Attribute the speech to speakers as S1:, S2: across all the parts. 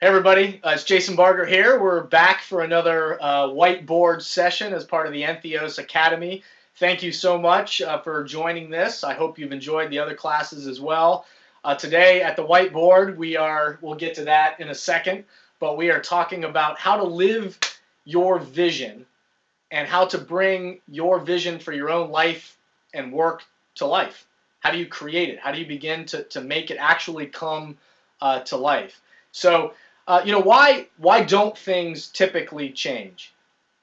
S1: Hey everybody, it's Jason Barger here. We're back for another whiteboard session as part of the Entheos Academy. Thank you so much for joining this. I hope you've enjoyed the other classes as well. Today at the whiteboard, we'll get to that in a second, but we are talking about how to live your vision and how to bring your vision for your own life and work to life. How do you create it? How do you begin to make it actually come to life? So, why don't things typically change?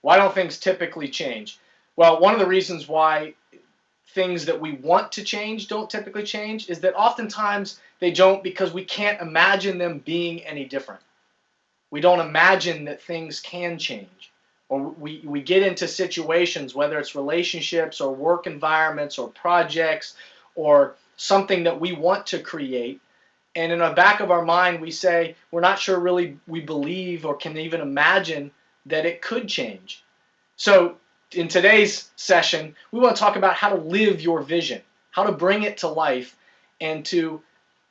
S1: Why don't things typically change? Well, one of the reasons why things that we want to change don't typically change is that oftentimes they don't because we can't imagine them being any different. We don't imagine that things can change. Or we get into situations, whether it's relationships or work environments or projects or something that we want to create, and in the back of our mind we say we're not sure really we believe or can even imagine that it could change. So in today's session we want to talk about how to live your vision, how to bring it to life, and to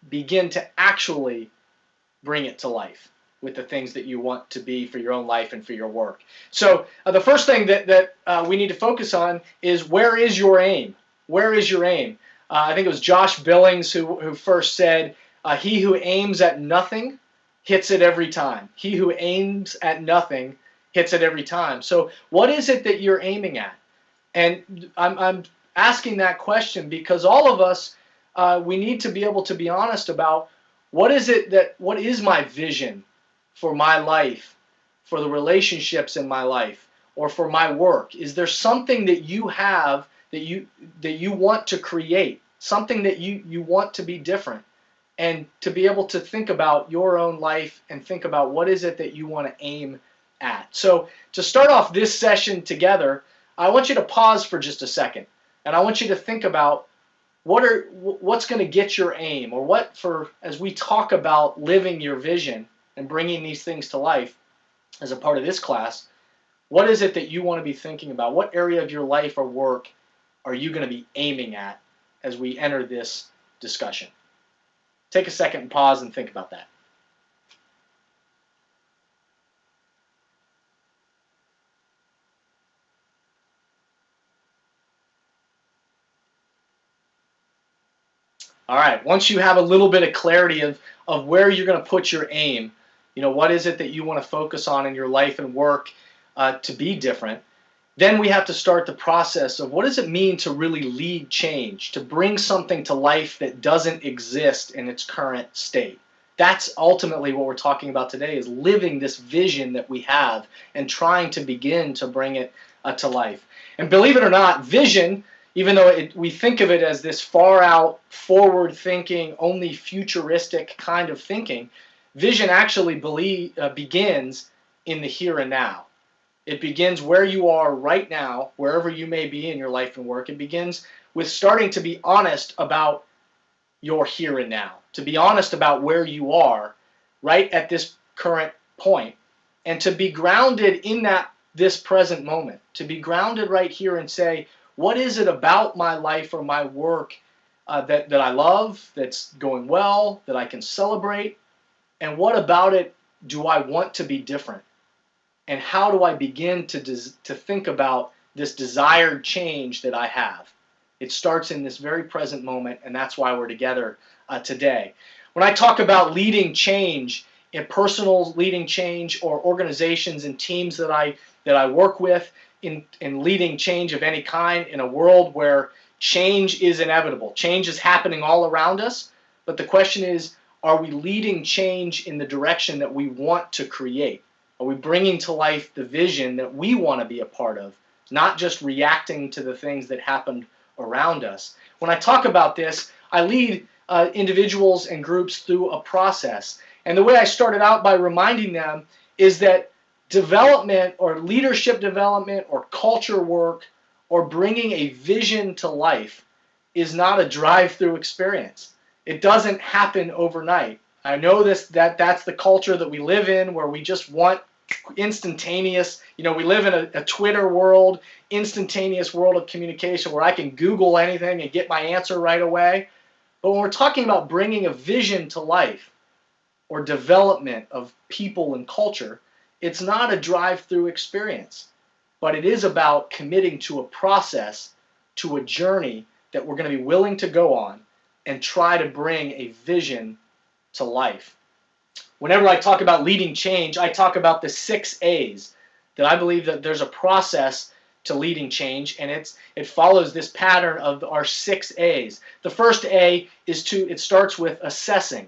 S1: begin to actually bring it to life with the things that you want to be for your own life and for your work. So the first thing that we need to focus on is, where is your aim? Where is your aim? I think it was Josh Billings who first said, he who aims at nothing hits it every time. He who aims at nothing hits it every time. So what is it that you're aiming at? And I'm asking that question because all of us, we need to be able to be honest about what is my vision for my life, for the relationships in my life, or for my work? Is there something that you have that you want to create, something that you want to be different? And to be able to think about your own life and think about what is it that you want to aim at. So to start off this session together, I want you to pause for just a second, and I want you to think about what's going to get your aim, or as we talk about living your vision and bringing these things to life as a part of this class, what is it that you want to be thinking about? What area of your life or work are you going to be aiming at as we enter this discussion? Take a second and pause and think about that. All right, once you have a little bit of clarity of where you're going to put your aim, what is it that you want to focus on in your life and work to be different, then we have to start the process of what does it mean to really lead change, to bring something to life that doesn't exist in its current state. That's ultimately what we're talking about today, is living this vision that we have and trying to begin to bring it to life. And believe it or not, vision, even though we think of it as this far out, forward thinking, only futuristic kind of thinking, vision actually begins in the here and now. It begins where you are right now, wherever you may be in your life and work. It begins with starting to be honest about your here and now, to be honest about where you are right at this current point, and to be grounded in this present moment, to be grounded right here and say, what is it about my life or my work that I love, that's going well, that I can celebrate, and what about it do I want to be different? And how do I begin to think about this desired change that I have? It starts in this very present moment, and that's why we're together today. When I talk about leading change, in personal leading change, or organizations and teams that I work with, in leading change of any kind in a world where change is inevitable, change is happening all around us, but the question is, are we leading change in the direction that we want to create? Are we bringing to life the vision that we want to be a part of, not just reacting to the things that happened around us? When I talk about this, I lead individuals and groups through a process. And the way I started out by reminding them is that development, or leadership development, or culture work, or bringing a vision to life is not a drive-through experience. It doesn't happen overnight. I know that's the culture that we live in, where we just want instantaneous, we live in a Twitter world, instantaneous world of communication where I can Google anything and get my answer right away. But when we're talking about bringing a vision to life, or development of people and culture, it's not a drive-through experience, but it is about committing to a process, to a journey that we're going to be willing to go on and try to bring a vision to life. Whenever I talk about leading change, I talk about the 6 A's, that I believe that there's a process to leading change, and it follows this pattern of our 6 A's. The first A is it starts with assessing,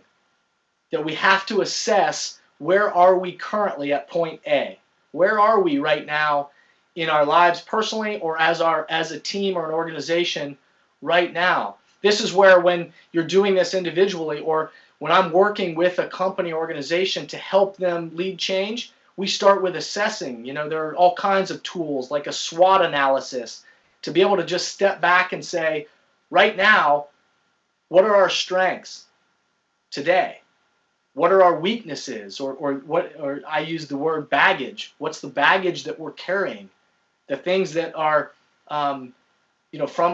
S1: that we have to assess where are we currently at point A. Where are we right now in our lives personally or as a team or an organization right now? This is where, when you're doing this individually, or when I'm working with a company or organization to help them lead change, we start with assessing. You know, there are all kinds of tools like a SWOT analysis to be able to just step back and say, right now, what are our strengths today? What are our weaknesses, or I use the word baggage. What's the baggage that we're carrying? The things that are, from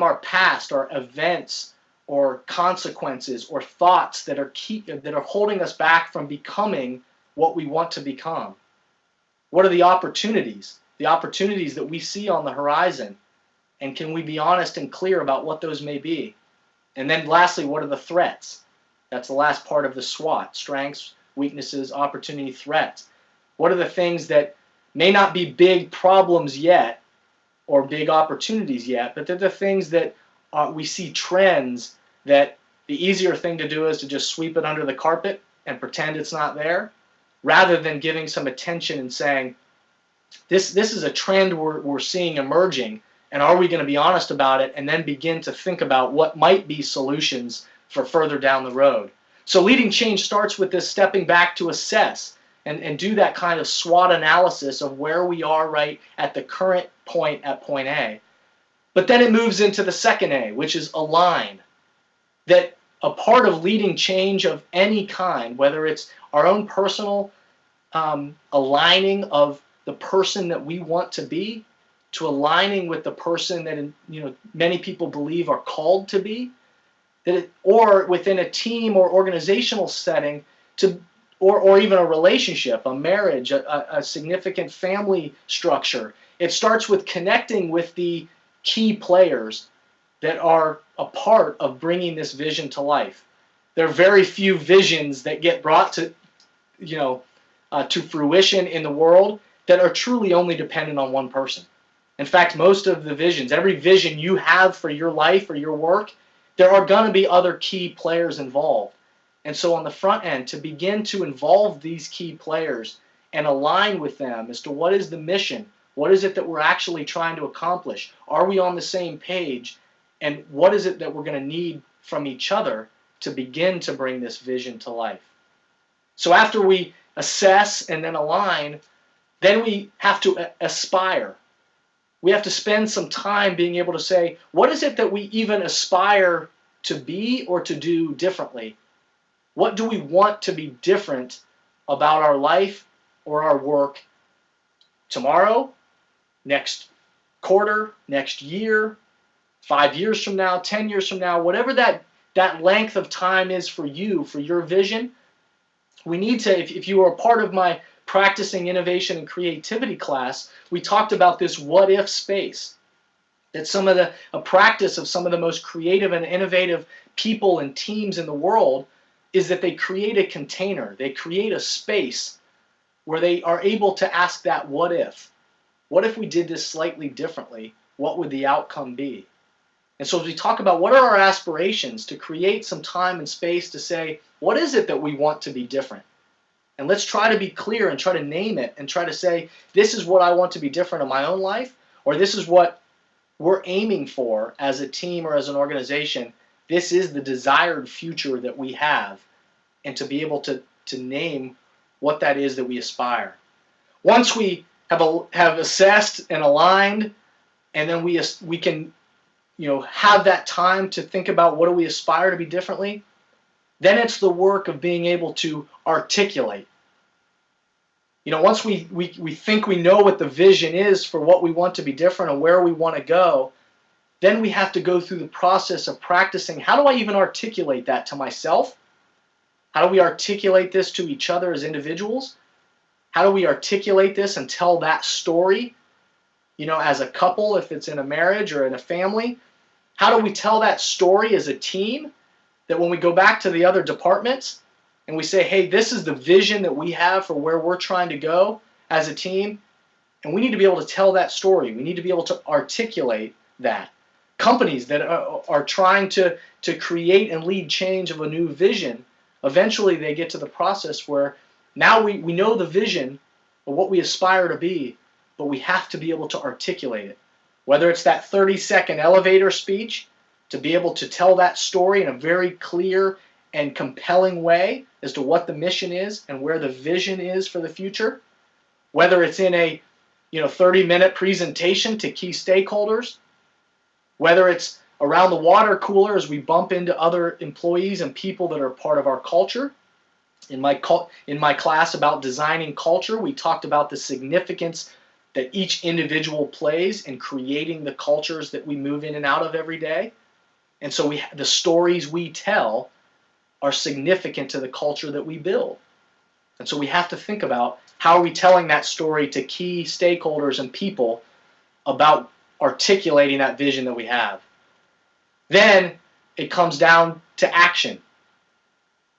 S1: our past, our events, or consequences, or thoughts that are holding us back from becoming what we want to become. What are the opportunities that we see on the horizon, and can we be honest and clear about what those may be? And then lastly, what are the threats? That's the last part of the SWOT: strengths, weaknesses, opportunity, threats. What are the things that may not be big problems yet or big opportunities yet, but they're the things that we see trends that the easier thing to do is to just sweep it under the carpet and pretend it's not there, rather than giving some attention and saying, this is a trend we're seeing emerging, and are we going to be honest about it, and then begin to think about what might be solutions for further down the road. So leading change starts with this stepping back to assess and do that kind of SWOT analysis of where we are right at the current point at point A. But then it moves into the second A, which is align. That a part of leading change of any kind, whether it's our own personal aligning of the person that we want to be, to aligning with the person that many people believe are called to be, or within a team or organizational setting, or even a relationship, a marriage, a significant family structure. It starts with connecting with the key players that are a part of bringing this vision to life. There are very few visions that get brought to fruition in the world that are truly only dependent on one person. In fact, most of the visions, every vision you have for your life or your work, there are going to be other key players involved. And so on the front end, to begin to involve these key players and align with them as to what is the mission, what is it that we're actually trying to accomplish, are we on the same page, and what is it that we're going to need from each other to begin to bring this vision to life. So after we assess and then align, then we have to aspire. We have to spend some time being able to say, what is it that we even aspire to be or to do differently? What do we want to be different about our life or our work tomorrow, next quarter, next year, 5 years from now, 10 years from now, whatever that length of time is for you, for your vision? We need to, if you are a part of my Practicing Innovation and Creativity class, we talked about this what-if space. That a practice of some of the most creative and innovative people and teams in the world is that they create a container, they create a space where they are able to ask that what if. What if we did this slightly differently? What would the outcome be? And so as we talk about what are our aspirations, to create some time and space to say, what is it that we want to be different? And let's try to be clear and try to name it and try to say, this is what I want to be different in my own life, or this is what we're aiming for as a team or as an organization. This is the desired future that we have, and to be able to name what that is that we aspire. Once we have assessed and aligned, and then we can have that time to think about what do we aspire to be differently, then it's the work of being able to articulate. Once we think we know what the vision is for what we want to be different and where we want to go, then we have to go through the process of practicing. How do I even articulate that to myself? How do we articulate this to each other as individuals? How do we articulate this and tell that story, as a couple, if it's in a marriage or in a family? How do we tell that story as a team, that when we go back to the other departments and we say, hey, this is the vision that we have for where we're trying to go as a team, and we need to be able to tell that story. We need to be able to articulate that. Companies that are trying to create and lead change of a new vision, eventually they get to the process where now we know the vision of what we aspire to be, but we have to be able to articulate it. Whether it's that 30-second elevator speech, to be able to tell that story in a very clear and compelling way as to what the mission is and where the vision is for the future. Whether it's in a 30-minute presentation to key stakeholders, whether it's around the water cooler as we bump into other employees and people that are part of our culture. In my class about designing culture, we talked about the significance that each individual plays in creating the cultures that we move in and out of every day. And so the stories we tell are significant to the culture that we build. And so we have to think about how are we telling that story to key stakeholders and people about articulating that vision that we have. Then it comes down to action.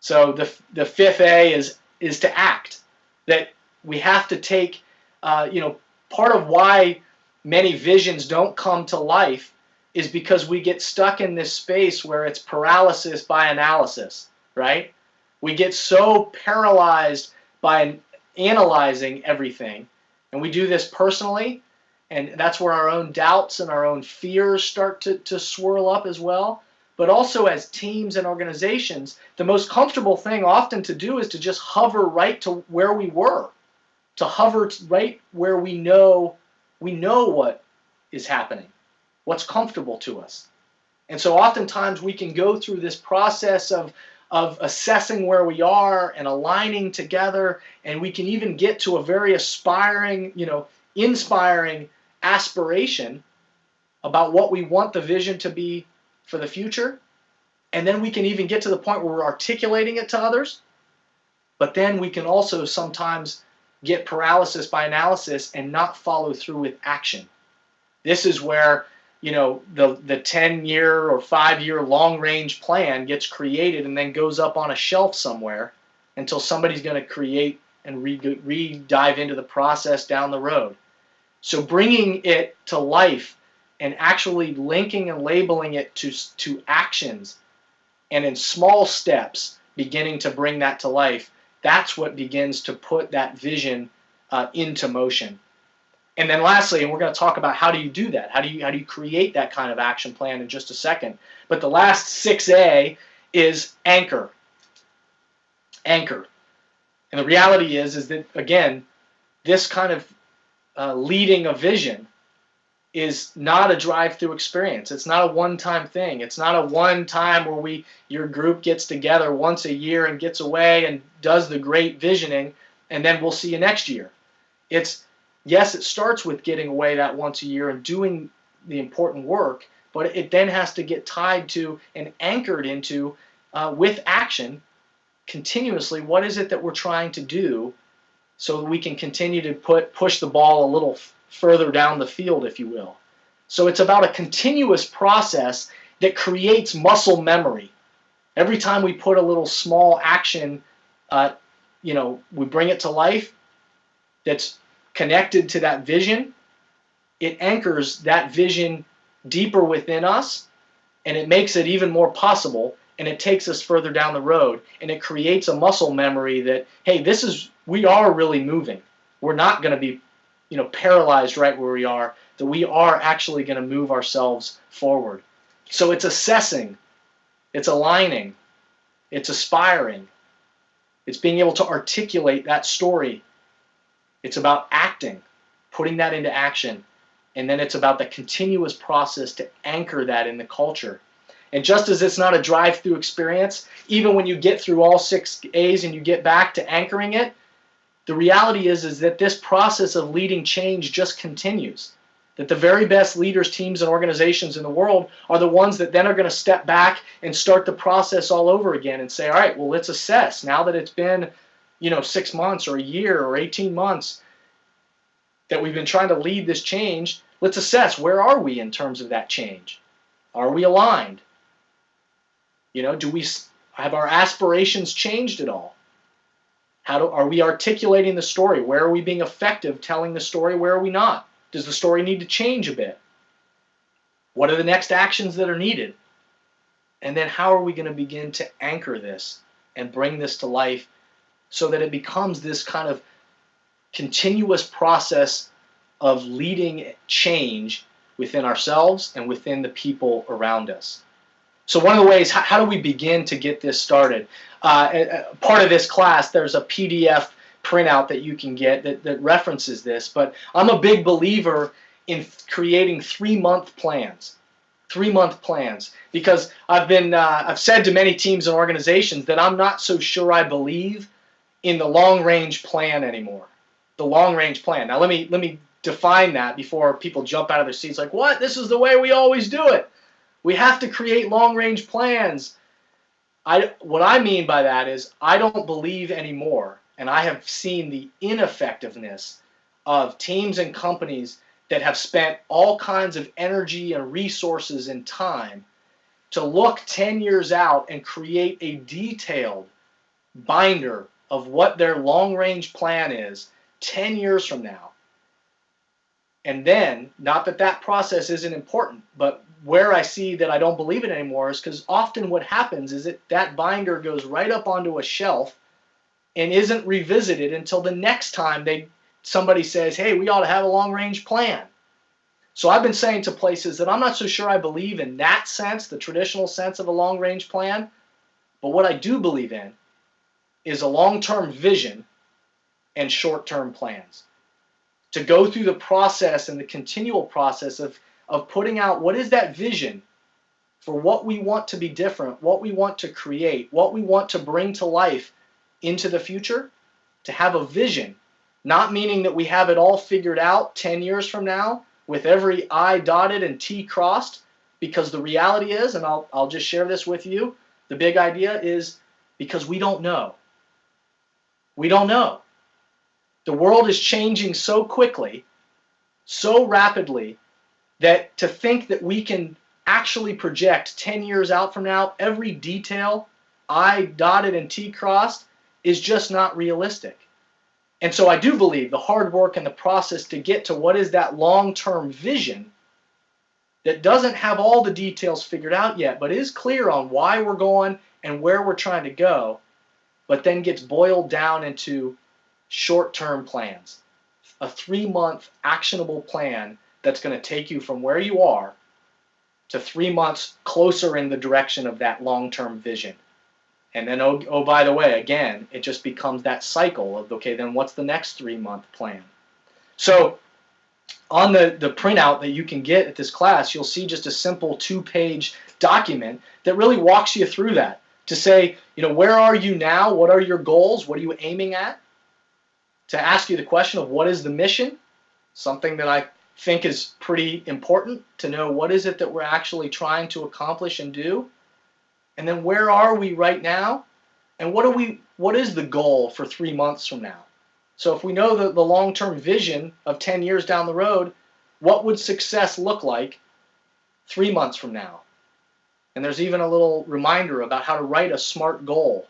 S1: So the fifth A is to act. That we have to take, part of why many visions don't come to life is because we get stuck in this space where it's paralysis by analysis, right? We get so paralyzed by analyzing everything, and we do this personally, and that's where our own doubts and our own fears start to swirl up as well. But also as teams and organizations, the most comfortable thing often to do is to just hover right to where we were, to hover right where we know what is happening, what's comfortable to us. And so oftentimes we can go through this process of assessing where we are and aligning together, and we can even get to a very aspiring, inspiring aspiration about what we want the vision to be for the future. And then we can even get to the point where we're articulating it to others. But then we can also sometimes get paralysis by analysis and not follow through with action. This is where the 10-year or 5-year long-range plan gets created and then goes up on a shelf somewhere until somebody's going to create and re-dive into the process down the road. So bringing it to life and actually linking and labeling it to actions, and in small steps beginning to bring that to life, that's what begins to put that vision into motion. And then lastly, and we're going to talk about how do you do that? How do you create that kind of action plan in just a second. But the last 6A is anchor. Anchor. And the reality is that, again, this kind of leading a vision is not a drive-through experience. It's not a one-time thing. It's not a one-time where your group gets together once a year and gets away and does the great visioning, and then we'll see you next year. Yes, it starts with getting away that once a year and doing the important work, but it then has to get tied to and anchored into, with action, continuously, what is it that we're trying to do so that we can continue to push the ball a little further down the field, if you will. So it's about a continuous process that creates muscle memory. Every time we put a little small action, we bring it to life that's connected to that vision, it anchors that vision deeper within us, and it makes it even more possible, and it takes us further down the road, and it creates a muscle memory that, hey, we are really moving. We're not going to be paralyzed right where we are, that we are actually going to move ourselves forward. So it's assessing, it's aligning, it's aspiring, it's being able to articulate that story. It's about acting, putting that into action, and then it's about the continuous process to anchor that in the culture. And just as it's not a drive-through experience, even when you get through all 6 A's and you get back to anchoring it, the reality is that this process of leading change just continues. That the very best leaders, teams, and organizations in the world are the ones that then are going to step back and start the process all over again and say, all right, well, let's assess. Now that it's been, 6 months or a year or 18 months that we've been trying to lead this change, let's assess, where are we in terms of that change? Are we aligned? Do we have our aspirations changed at all? Are we articulating the story? Where are we being effective telling the story? Where are we not? Does the story need to change a bit? What are the next actions that are needed? And then how are we going to begin to anchor this and bring this to life so that it becomes this kind of continuous process of leading change within ourselves and within the people around us? So one of the ways, how do we begin to get this started? Part of this class, there's a PDF printout that you can get that references this, but I'm a big believer in creating 3-month plans. 3-month plans, because I've said to many teams and organizations that I'm not so sure I believe in the long-range plan anymore. The long-range plan. Now let me define that before people jump out of their seats like, what? This is the way we always do it. We have to create long-range plans. What I mean by that is I don't believe anymore, and I have seen the ineffectiveness of teams and companies that have spent all kinds of energy and resources and time to look 10 years out and create a detailed binder of what their long-range plan is 10 years from now. And then, not that that process isn't important, but where I see that I don't believe it anymore is because often what happens is that binder goes right up onto a shelf and isn't revisited until the next time somebody says, hey, we ought to have a long-range plan. So I've been saying to places that I'm not so sure I believe in that sense, the traditional sense of a long-range plan, but what I do believe in is a long-term vision and short-term plans. To go through the process and the continual process of putting out what is that vision for what we want to be different, what we want to create, what we want to bring to life into the future, to have a vision, not meaning that we have it all figured out 10 years from now with every I dotted and T crossed, because the reality is, and I'll just share this with you, the big idea is because we don't know. We don't know. The world is changing so quickly, so rapidly, that to think that we can actually project 10 years out from now every detail I dotted and T crossed is just not realistic. And so I do believe the hard work and the process to get to what is that long-term vision that doesn't have all the details figured out yet, but is clear on why we're going and where we're trying to go, but then gets boiled down into short-term plans. A 3-month actionable plan that's going to take you from where you are to 3 months closer in the direction of that long-term vision. And then, oh, by the way, again, it just becomes that cycle of, okay, then what's the next 3-month plan? So on the printout that you can get at this class, you'll see just a simple 2-page document that really walks you through that to say, where are you now? What are your goals? What are you aiming at? To ask you the question of what is the mission? Something that I think is pretty important to know, what is it that we're actually trying to accomplish and do? And then where are we right now? And what is the goal for 3 months from now? So if we know the long-term vision of 10 years down the road, what would success look like 3 months from now? And there's even a little reminder about how to write a SMART goal,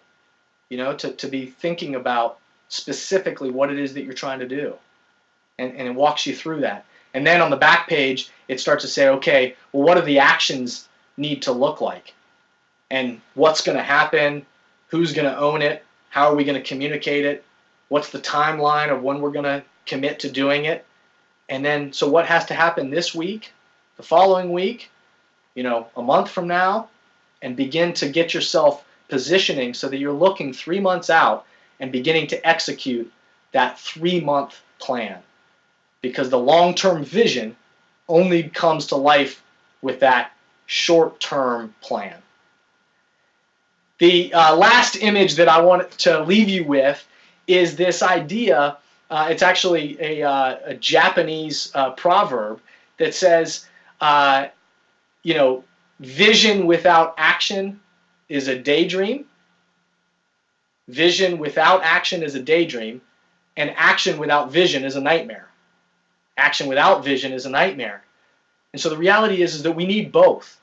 S1: to be thinking about specifically what it is that you're trying to do. And it walks you through that. And then on the back page, it starts to say, okay, well, what do the actions need to look like? And what's going to happen? Who's going to own it? How are we going to communicate it? What's the timeline of when we're going to commit to doing it? And then, so what has to happen this week, the following week, a month from now, and begin to get yourself positioning so that you're looking 3 months out and beginning to execute that 3-month plan. Because the long-term vision only comes to life with that short-term plan. The last image that I want to leave you with is this idea. It's actually a Japanese proverb that says, you know, vision without action is a daydream. Vision without action is a daydream, and action without vision is a nightmare. Action without vision is a nightmare. And so the reality is that we need both.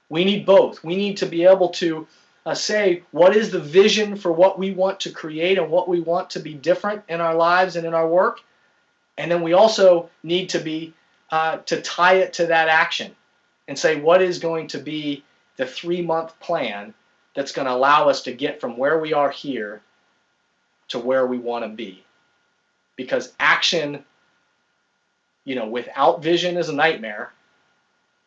S1: We need both. We need to be able to say what is the vision for what we want to create and what we want to be different in our lives and in our work. And then we also need to be to tie it to that action and say what is going to be the 3-month plan that's going to allow us to get from where we are here to where we want to be. Because action, you know, without vision is a nightmare,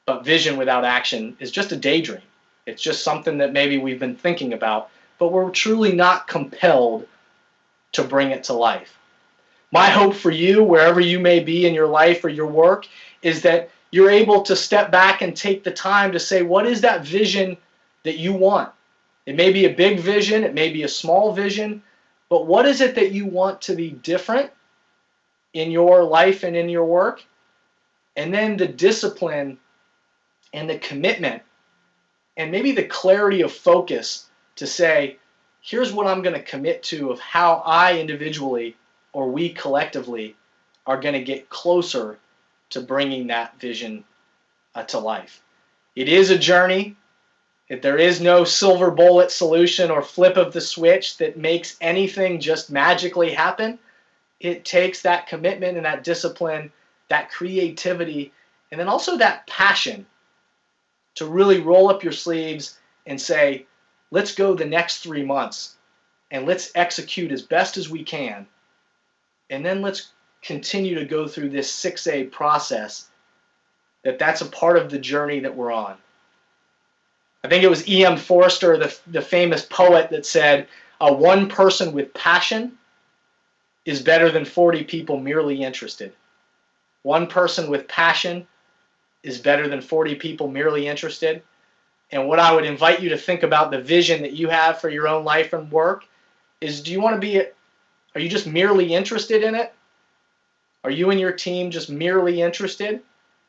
S1: but vision without action is just a daydream. It's just something that maybe we've been thinking about, but we're truly not compelled to bring it to life. My hope for you, wherever you may be in your life or your work, is that you're able to step back and take the time to say, what is that vision that you want? It may be a big vision, it may be a small vision, but what is it that you want to be different in your life and in your work? And then the discipline and the commitment and maybe the clarity of focus to say, here's what I'm going to commit to of how I individually or we collectively are going to get closer to bringing that vision to life. It is a journey. There is no silver bullet solution or flip of the switch that makes anything just magically happen. It takes that commitment and that discipline, that creativity, and then also that passion to really roll up your sleeves and say, let's go the next 3 months and let's execute as best as we can. And then let's continue to go through this 6A process, that's a part of the journey that we're on. I think it was E.M. Forster, the famous poet, that said, one person with passion is better than 40 people merely interested. One person with passion is better than 40 people merely interested. And what I would invite you to think about the vision that you have for your own life and work is, do you want to be, are you just merely interested in it? Are you and your team just merely interested?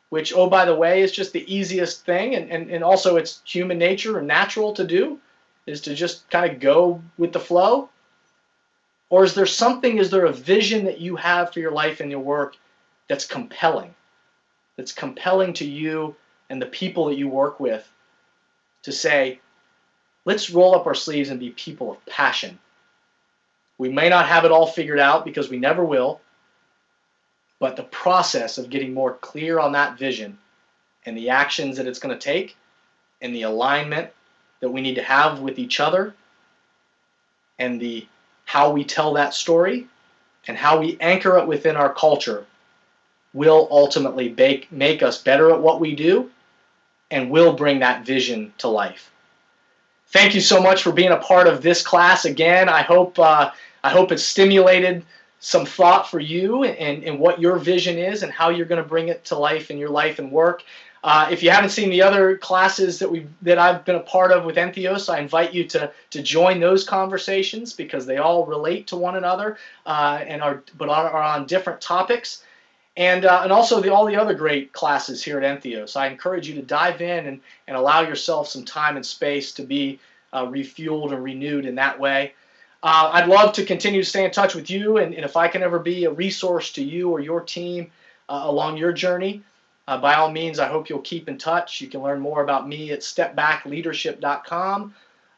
S1: Which, oh, by the way, is just the easiest thing, and also it's human nature and natural to do, is to just kind of go with the flow? Or is there something, is there a vision that you have for your life and your work that's compelling to you and the people that you work with, to say, let's roll up our sleeves and be people of passion. We may not have it all figured out, because we never will, but the process of getting more clear on that vision and the actions that it's going to take and the alignment that we need to have with each other and the how we tell that story and how we anchor it within our culture will ultimately make us better at what we do and will bring that vision to life. Thank you so much for being a part of this class again. I hope it's stimulated some thought for you and what your vision is and how you're going to bring it to life in your life and work. If you haven't seen the other classes that I've been a part of with Entheos, I invite you to join those conversations, because they all relate to one another and are on different topics. And also all the other great classes here at Entheos. I encourage you to dive in and allow yourself some time and space to be refueled and renewed in that way. I'd love to continue to stay in touch with you, and if I can ever be a resource to you or your team along your journey, by all means, I hope you'll keep in touch. You can learn more about me at stepbackleadership.com,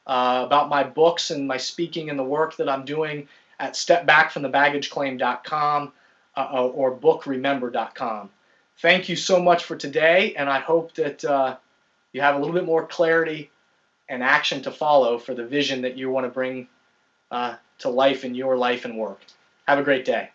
S1: about my books and my speaking and the work that I'm doing at stepbackfromthebaggageclaim.com or bookremember.com. Thank you so much for today, and I hope that you have a little bit more clarity and action to follow for the vision that you want to bring to life in your life and work. Have a great day.